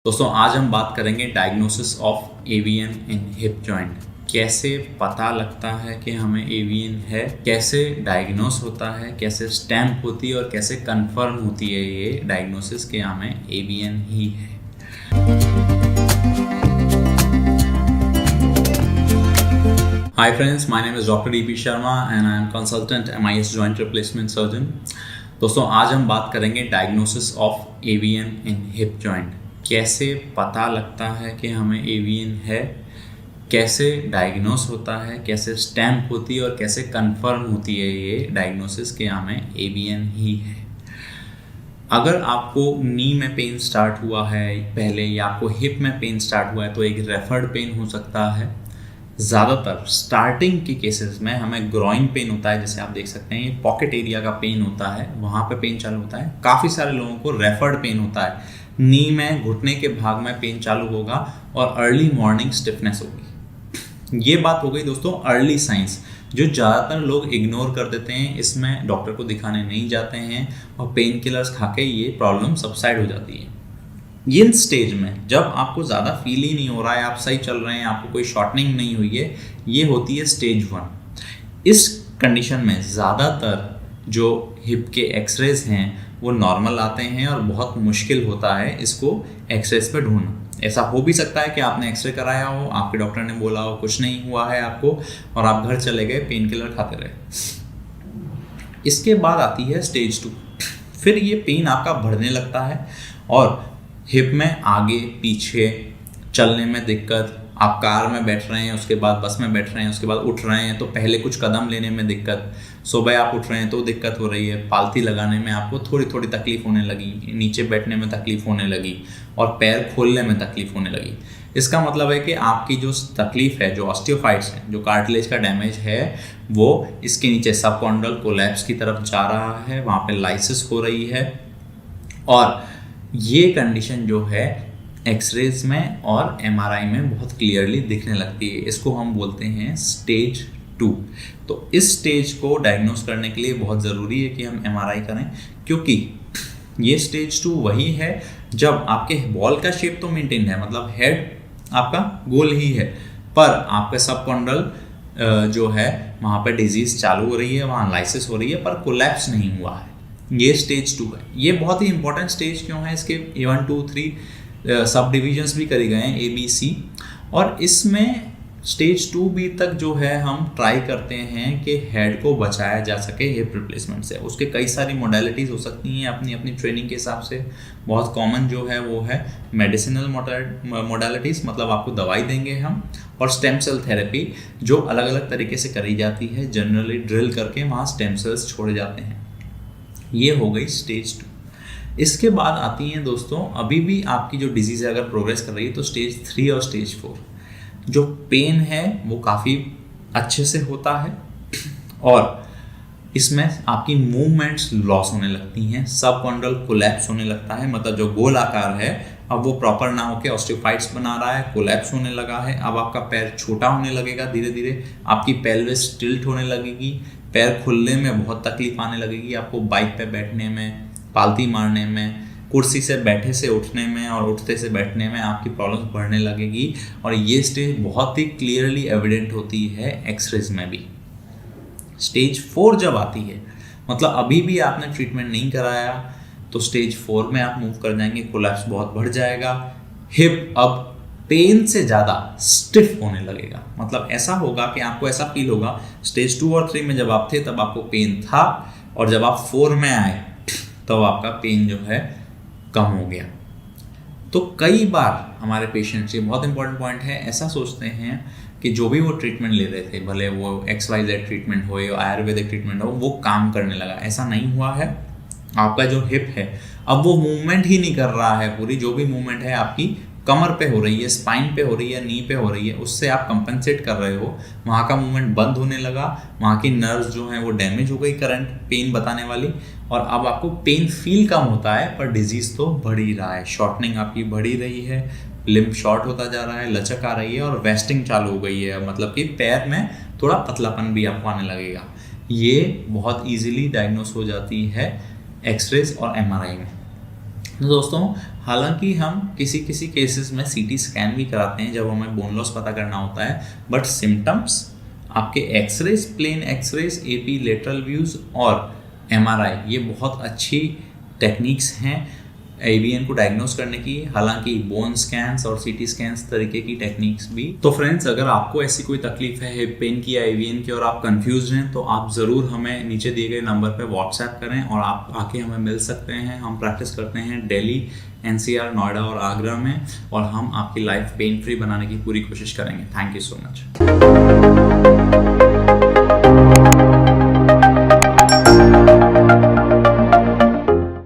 दोस्तों आज हम बात करेंगे diagnosis of AVN in hip joint. कैसे पता लगता है कि हमें एवीएन है, कैसे डायग्नोस होता है, कैसे स्टैम्प होती है और कैसे कंफर्म होती है ये डायग्नोसिस कि हमें एवीएन ही है। Hi friends, my name is Dr. D.P. Sharma and I am consultant MIS joint replacement surgeon। दोस्तों आज हम बात करेंगे diagnosis of AVN in hip joint. कैसे पता लगता है कि हमें एवीएन है, कैसे डायग्नोस होता है, कैसे स्टैम्प होती है और कैसे कंफर्म होती है ये डायग्नोसिस कि हमें एवीएन ही है। अगर आपको नी में पेन स्टार्ट हुआ है पहले या आपको हिप में पेन स्टार्ट हुआ है तो एक रेफर्ड पेन हो सकता है। ज़्यादातर स्टार्टिंग के केसेस में हमें ग्रॉइन पेन होता है, जैसे आप देख सकते हैं ये पॉकेट एरिया का पेन होता है, वहाँ पे पेन चालू होता है। काफ़ी सारे लोगों को रेफर्ड पेन होता है, नी में घुटने के भाग में पेन चालू होगा और अर्ली मॉर्निंग स्टिफनेस होगी। ये बात हो गई दोस्तों अर्ली साइंस, जो ज़्यादातर लोग इग्नोर कर देते हैं। इसमें डॉक्टर को दिखाने नहीं जाते हैं और पेन किलर्स खा के ये प्रॉब्लम सबसाइड हो जाती है। इन स्टेज में जब आपको ज़्यादा फील ही नहीं हो रहा है, आप सही चल रहे हैं, आपको कोई शॉर्टनिंग नहीं हुई है, ये होती है स्टेज 1। इस कंडीशन में ज़्यादातर जो हिप के एक्सरेज हैं वो नॉर्मल आते हैं और बहुत मुश्किल होता है इसको एक्सरेज पे ढूंढना। ऐसा हो भी सकता है कि आपने एक्सरे कराया हो, आपके डॉक्टर ने बोला हो कुछ नहीं हुआ है आपको और आप घर चले गए, पेन किलर खाते रहे। इसके बाद आती है स्टेज 2। फिर ये पेन आपका बढ़ने लगता है और हिप में आगे पीछे चलने में दिक्कत, आप कार में बैठ रहे हैं, उसके बाद बस में बैठ रहे हैं, उसके बाद उठ रहे हैं तो पहले कुछ कदम लेने में दिक्कत, सुबह आप उठ रहे हैं तो दिक्कत हो रही है, पालथी लगाने में आपको थोड़ी थोड़ी तकलीफ होने लगी, नीचे बैठने में तकलीफ होने लगी और पैर खोलने में तकलीफ होने लगी। इसका मतलब है कि आपकी जो तकलीफ है, जो ऑस्टियोफाइट्स है, जो कार्टिलेज का डैमेज है, वो इसके नीचे सबकॉन्ड्रल कोलैप्स की तरफ जा रहा है, वहाँ पे लाइसिस हो रही है और ये कंडीशन जो है एक्सरेज में और एमआरआई में बहुत क्लियरली दिखने लगती है। इसको हम बोलते हैं स्टेज 2। तो इस स्टेज को डायग्नोस करने के लिए बहुत ज़रूरी है कि हम एमआरआई करें, क्योंकि ये स्टेज 2 वही है जब आपके बॉल का शेप तो मेंटेन है, मतलब हेड आपका गोल ही है, पर आपका सबकॉन्ड्रल जो है वहाँ पे डिजीज़ चालू हो रही है, वहाँ लाइसिस हो रही है, पर कोलैप्स नहीं हुआ है। ये स्टेज 2 है। ये बहुत ही इंपॉर्टेंट स्टेज क्यों है, इसके 1, 2, 3 सब डिविजन्स भी करे गए हैं, ABC, और इसमें स्टेज 2B तक जो है हम ट्राई करते हैं कि हेड को बचाया जा सके हिप रिप्लेसमेंट से। उसके कई सारी मोडालिटीज़ हो सकती हैं अपनी अपनी ट्रेनिंग के हिसाब से। बहुत कॉमन जो है वो है मेडिसिनल मोडालिटीज़, मतलब आपको दवाई देंगे हम, और स्टेम सेल थेरेपी जो अलग अलग तरीके से करी जाती है, जनरली ड्रिल करके वहाँ स्टेम सेल्स छोड़े जाते हैं। ये हो गई स्टेज 2। इसके बाद आती हैं दोस्तों, अभी भी आपकी जो डिजीज़ है अगर प्रोग्रेस कर रही है तो स्टेज 3 और स्टेज 4। जो पेन है वो काफ़ी अच्छे से होता है और इसमें आपकी मूवमेंट्स लॉस होने लगती हैं, सबकॉन्ड्रल कोलैप्स होने लगता है, मतलब जो गोल आकार है अब वो प्रॉपर ना होकर ऑस्टियोफाइट्स बना रहा है, कोलैप्स होने लगा है। अब आपका पैर छोटा होने लगेगा धीरे धीरे, आपकी पेल्विस टिल्ट होने लगेगी, पैर खुलने में बहुत तकलीफ आने लगेगी, आपको बाइक पे बैठने में, पालती मारने में, कुर्सी से बैठे से उठने में और उठते से बैठने में आपकी प्रॉब्लम्स बढ़ने लगेगी। और ये स्टेज बहुत ही क्लियरली एविडेंट होती है एक्सरेज में भी। स्टेज 4 जब आती है, मतलब अभी भी आपने ट्रीटमेंट नहीं कराया, तो स्टेज 4 में आप मूव कर जाएंगे, कोलैप्स बहुत बढ़ जाएगा, हिप अब पेन से ज़्यादा स्टिफ होने लगेगा। मतलब ऐसा होगा कि आपको ऐसा फील होगा, स्टेज 2 और 3 में जब आप थे तब आपको पेन था और जब आप 4 में आए तब आपका पेन जो है कम हो गया। तो कई बार हमारे पेशेंट्स, ये बहुत इंपॉर्टेंट पॉइंट है, ऐसा सोचते हैं कि जो भी वो ट्रीटमेंट ले रहे थे, भले वो XYZ ट्रीटमेंट हो या आयुर्वेदिक ट्रीटमेंट हो, वो काम करने लगा। ऐसा नहीं हुआ है। आपका जो हिप है अब वो मूवमेंट ही नहीं कर रहा है, पूरी जो भी मूवमेंट है आपकी कमर पे हो रही है, स्पाइन पे हो रही है, नी पे हो रही है, उससे आप कंपनसेट कर रहे हो, वहाँ का मूवमेंट बंद होने लगा, वहाँ की नर्व्स जो हैं वो डैमेज हो गई करंट पेन बताने वाली, और अब आपको पेन फील कम होता है पर डिजीज़ तो बढ़ ही रहा है, शॉर्टनिंग आपकी बढ़ ही रही है, लिम्ब शॉर्ट होता जा रहा है, लचक आ रही है और वेस्टिंग चालू हो गई है, मतलब कि पैर में थोड़ा पतलापन भी आपको आने लगेगा। ये बहुत ईजिली डायग्नोस हो जाती है एक्सरेज और MRI में। तो दोस्तों, हालांकि हम किसी किसी केसेस में सीटी स्कैन भी कराते हैं जब हमें बोन लॉस पता करना होता है, बट सिम्टम्स आपके x rays, plain x rays, AP lateral views और एमआरआई, ये बहुत अच्छी टेक्निक्स हैं एवीएन को डायग्नोस करने की। हालांकि बोन स्कैन्स और सीटी स्कैन्स तरीके की टेक्निक्स भी। तो फ्रेंड्स, अगर आपको ऐसी कोई तकलीफ है हिप पेन की या एवीएन की और आप कंफ्यूज हैं, तो आप ज़रूर हमें नीचे दिए गए नंबर पे व्हाट्सएप करें और आप आके हमें मिल सकते हैं। हम प्रैक्टिस करते हैं दिल्ली, एनसीआर, नोएडा और आगरा में, और हम आपकी लाइफ पेन फ्री बनाने की पूरी कोशिश करेंगे। Thank you so much.